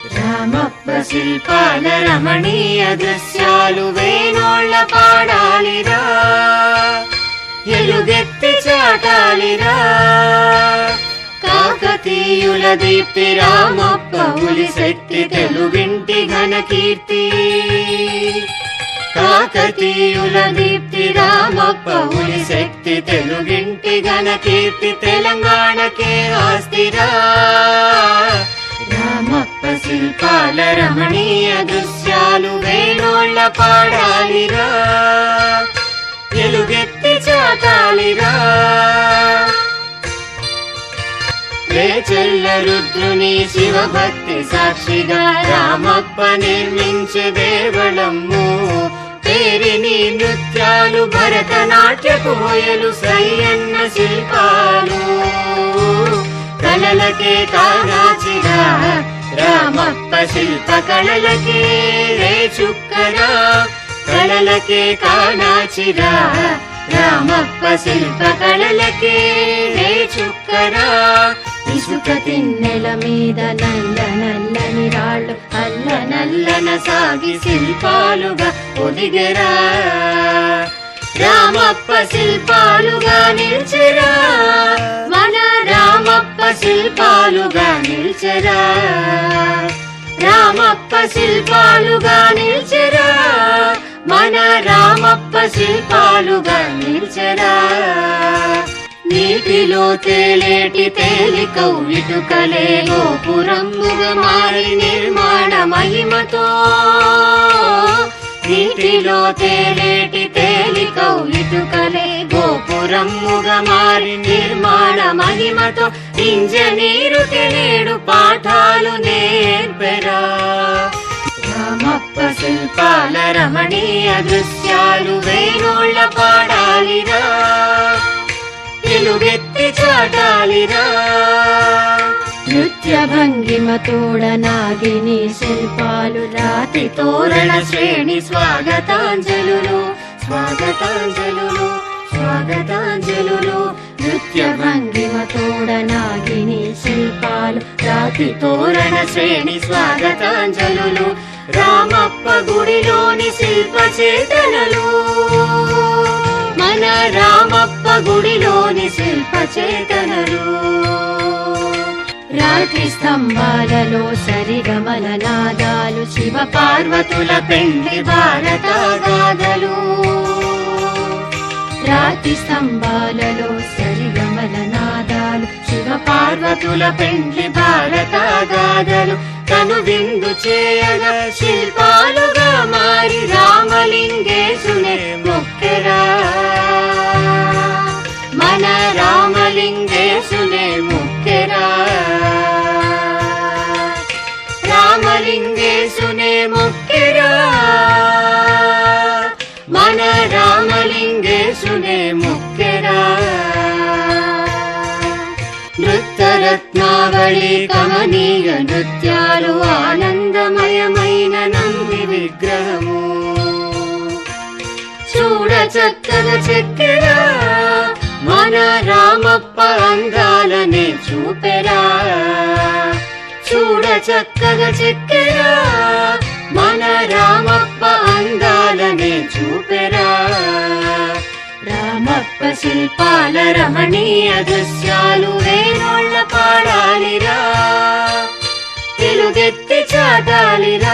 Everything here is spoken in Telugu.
రామప్ప శిల్పాల రమణీయ దృశ్యాలు వేణోళ్ళ పాడాలిరా, ఎలుగెత్తి చాటాలిరా. కాకతీయుల దీప్తి రామప్ప ఉలిశెట్టి తెలుగింటి ఘన కీర్తి. కాకతీయుల దీప్తి రామప్ప ఉలిశెట్టి తెలుగింటి ఘన కీర్తి. తెలంగాణకే ఆస్తిరా రామప్ప శిల్పాల రమణీయ దృశ్యాలు వేణోళ్ళ పాడాలిరా, ఎలుగెత్తి చాటాలిరా. రేచెల్ల రుద్రుని శివభక్తి సాక్షిగా రామప్ప నిర్మించే దేవళమ్ము. పేరిని నృత్యాలు భరతనాట్య కోయలు సయ్యన్న శిల్పాలు. కళలకే కానాచిరా రామప్ప శిల్ప కళలకే రే చుక్కరా. కళలకే కానాచిరా రామప్ప శిల్ప కళలకే రే చుక్కరా. ఇసుక తిన్నెల మీద నల్ల నల్లని రాళ్ళు అల్ల నల్లన సాగి శిల్పాలుగా ఒదిగరా. రామప్ప శిల్పాలుగా నిల్చెరా, మన రామప్ప శిల్పాలుగా నిల్చెరా. రామప్ప శిల్పాలుగా నిల్చెరా, మన రామప్ప శిల్పాలుగా నిల్చెరా. నీటిలో తేలేటి తేలికౌ ఇటుకలే గోపురముగా మారి నిర్మాణ మహిమతో. నీటిలో తేలేటి తేలికౌ ఇటుకలే గోపురముగా మారి నిర్మాణ మహిమతో. ఇంజనీరుకి నేడు పాఠాలు నేర్పెరా. రామప్ప శిల్పాల రమణీయ దృశ్యాలు వేణోళ్ళ పాడాలిరా, ఎలుగెత్తి చాటాలిరా. నృత్య భంగిమ తోడ నాగిని శిల్పాలు రాతి తోరణ శ్రేణి స్వాగతాంజలులు. స్వాగతాంజలులు స్వాగతాంజలులు. నృత్య భంగిమ తోడ నాగిని శిల్పాలు రాతి తోరణ శ్రేణి స్వాగతాంజలులు. రామప్ప గుడిలోని శిల్ప చేతనలు, మన రామప్ప గుడిలోని శిల్ప చేతనలు. రాతి స్తంభాలలో సరిగమల నాదాలు, శివ పార్వతుల పెండ్లి భారత గాథలు. రాతి స్తంభాలలో సరిగమల నాదాలు, శివ పార్వతుల పెండ్లి భారత గాథలు. తను విందు చేయగా శిల్పాలుగా మారి రామలింగేశునే మొక్కెరా. మన రామలింగేశునే మొక్కెరా. రామలింగేశునే మొక్కెరా, మన రామలింగేశునే మొక్కెరా. నృత్యరత్నావళి కమనీయ నృత్యాలు ఆనందమయమైన నంది విగ్రహము. చూడ చక్కగా చెక్కెరా, మన రామప్ప అందాలనే చూపెరా. చూడ చక్కగా చెక్కెరా, మన రామప్ప అందాలనే చూపెరా. రామప్ప శిల్పాల రమణీయ దృశ్యాలు వేణోళ్ళ పాడాలిరా, ఎలుగెత్తి చాటాలిరా.